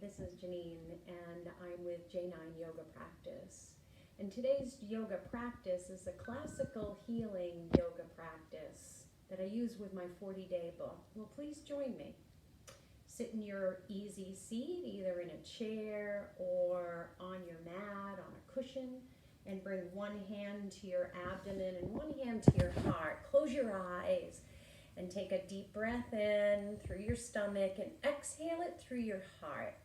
this is Janine, and I'm with J9 Yoga Practice. And today's yoga practice is a classical healing yoga practice that I use with my 40-day book. Well, please join me. Sit in your easy seat, either in a chair or on your mat, on a cushion, and bring one hand to your abdomen and one hand to your heart. Close your eyes and take a deep breath in through your stomach and exhale it through your heart.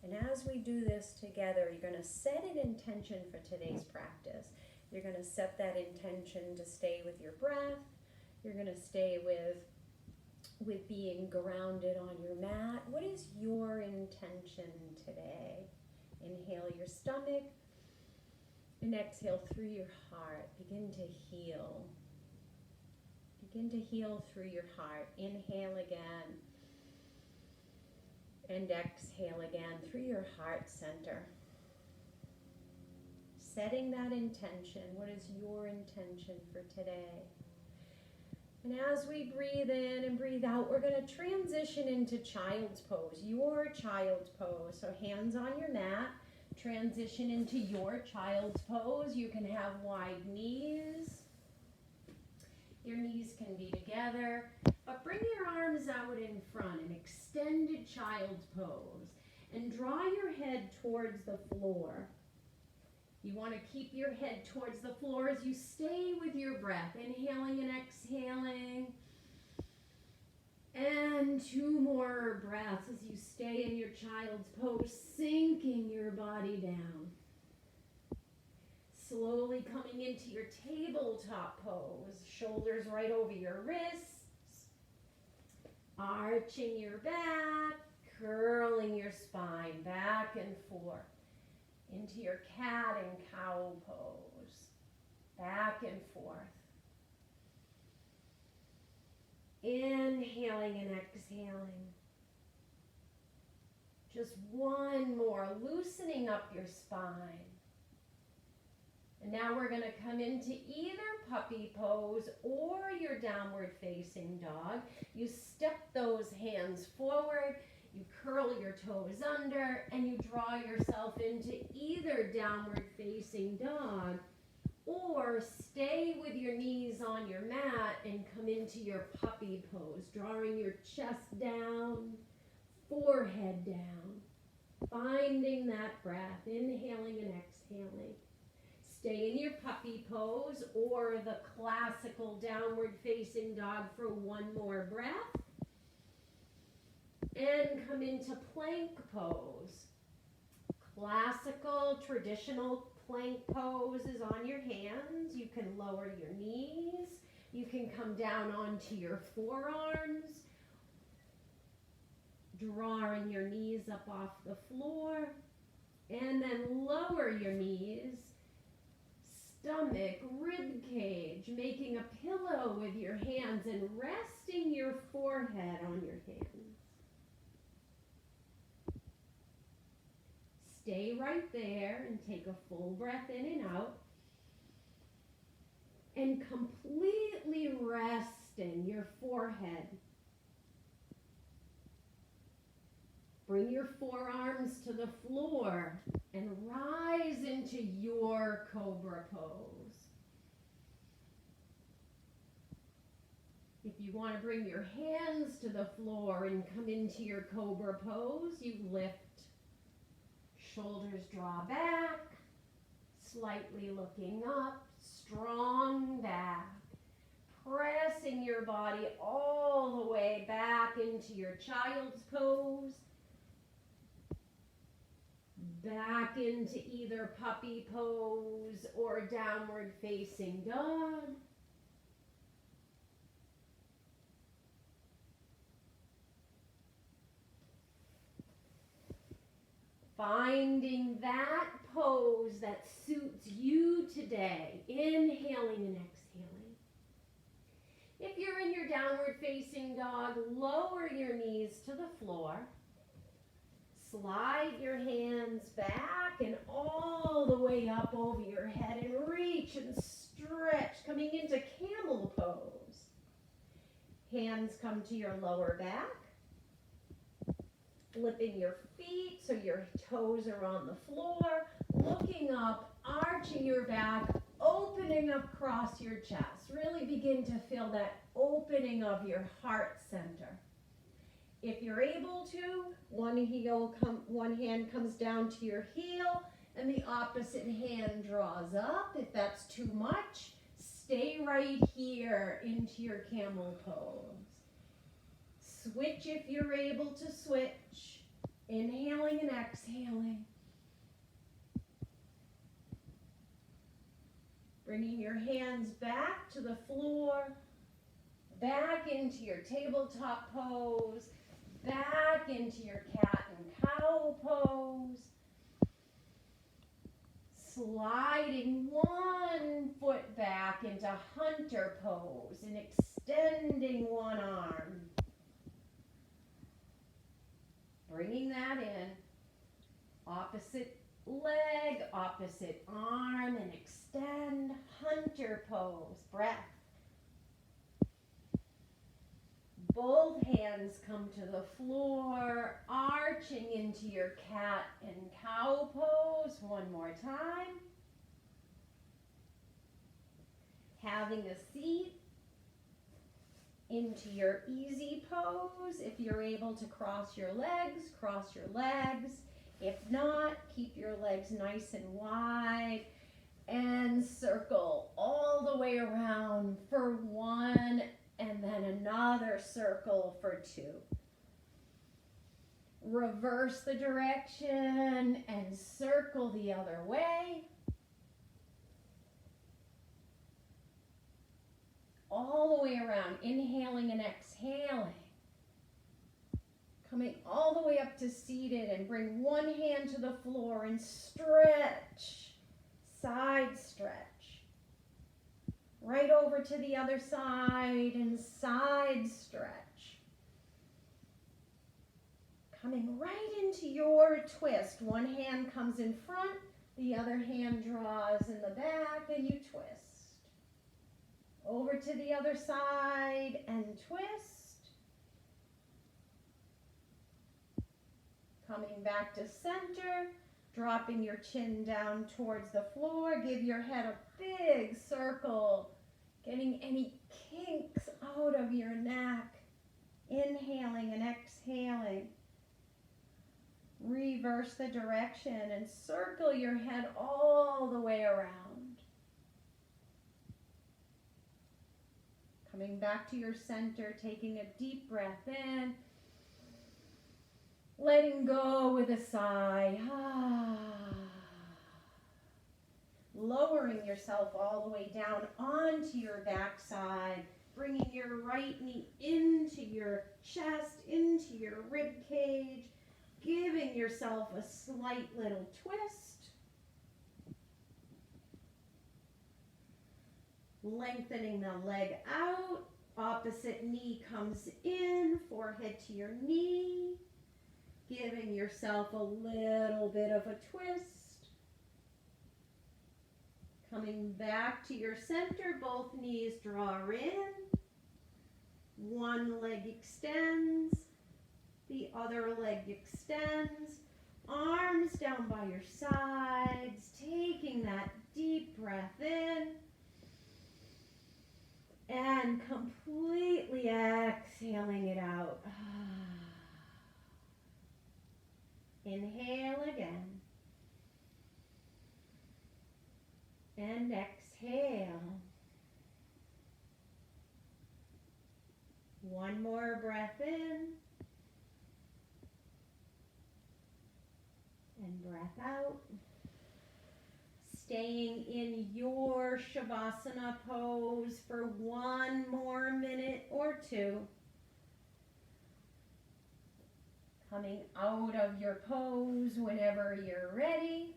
And as we do this together, you're going to set an intention for today's practice. You're going to set that intention to stay with your breath. You're going to stay with being grounded on your mat. What is your intention today? Inhale your stomach and exhale through your heart. Begin to heal. Begin to heal through your heart. Inhale again. And exhale again through your heart center. Setting that intention. What is your intention for today? And as we breathe in and breathe out, we're going to transition into child's pose, your child's pose. So hands on your mat, transition into your child's pose. You can have wide knees. Your knees can be together, but bring your arms out in front, an extended child's pose, and draw your head towards the floor. You want to keep your head towards the floor as you stay with your breath, inhaling and exhaling. And two more breaths as you stay in your child's pose, sinking your body down. Slowly coming into your tabletop pose, shoulders right over your wrists, arching your back, curling your spine back and forth into your cat and cow pose, back and forth. Inhaling and exhaling. Just one more, loosening up your spine. And now we're going to come into either puppy pose or your downward facing dog. You step those hands forward, you curl your toes under, and you draw yourself into either downward facing dog, or stay with your knees on your mat and come into your puppy pose, drawing your chest down, forehead down, finding that breath, inhaling and exhaling. Stay in your puppy pose or the classical downward facing dog for one more breath. And come into plank pose. Classical, traditional plank pose is on your hands. You can lower your knees. You can come down onto your forearms, drawing your knees up off the floor. And then lower your knees. Stomach, rib cage, making a pillow with your hands and resting your forehead on your hands. Stay right there and take a full breath in and out. And completely resting your forehead. Bring your forearms to the floor and rise into your cobra pose. If you want to bring your hands to the floor and come into your cobra pose, you lift. Shoulders draw back, slightly looking up, strong back. Pressing your body all the way back into your child's pose. Back into either puppy pose or downward facing dog. Finding that pose that suits you today. Inhaling and exhaling. If you're in your downward facing dog, lower your knees to the floor. Slide your hands back and all the way up over your head and reach and stretch, coming into camel pose. Hands come to your lower back. Flipping your feet so your toes are on the floor, looking up, arching your back, opening up across your chest. Really begin to feel that opening of your heart center. If you're able to, one hand comes down to your heel and the opposite hand draws up. If that's too much, stay right here into your camel pose. Switch if you're able to switch. Inhaling and exhaling. Bringing your hands back to the floor, back into your tabletop pose, back into your cat and cow pose. Sliding one foot back into hunter pose and extending one arm. Bringing that in. Opposite leg, opposite arm, and extend hunter pose. Breath. Both hands come to the floor, arching into your cat and cow pose. One more time. Having a seat into your easy pose. If you're able to cross your legs, cross your legs. If not, keep your legs nice and wide and circle all the way around for one and then another circle for two. Reverse the direction and circle the other way. All the way around, inhaling and exhaling. Coming all the way up to seated and bring one hand to the floor and stretch, side stretch. Right over to the other side and side stretch. Coming right into your twist. One hand comes in front, the other hand draws in the back, and you twist. Over to the other side and twist. Coming back to center, dropping your chin down towards the floor. Give your head a big circle, getting any kinks out of your neck. Inhaling and exhaling. Reverse the direction and circle your head all the way around. Coming back to your center, taking a deep breath in. Letting go with a sigh. Lowering yourself all the way down onto your backside. Bringing your right knee into your chest, into your rib cage. Giving yourself a slight little twist. Lengthening the leg out. Opposite knee comes in, forehead to your knee. Giving yourself a little bit of a twist. Coming back to your center, both knees draw in. One leg extends. The other leg extends. Arms down by your sides. Taking that deep breath in. And completely exhaling it out. Inhale again. And exhale. One more breath in. And breath out. Staying in your Shavasana pose for one more minute or two. Coming out of your pose whenever you're ready.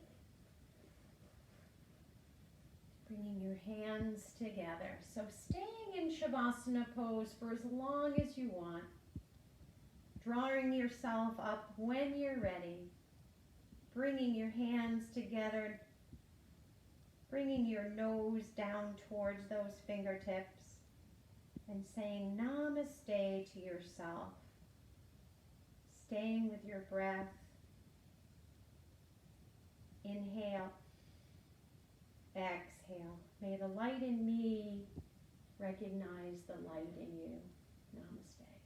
Bringing your hands together. So staying in Shavasana pose for as long as you want. Drawing yourself up when you're ready. Bringing your hands together. Bringing your nose down towards those fingertips. And saying namaste to yourself. Staying with your breath. Inhale. Exhale. May the light in me recognize the light in you. Namaste.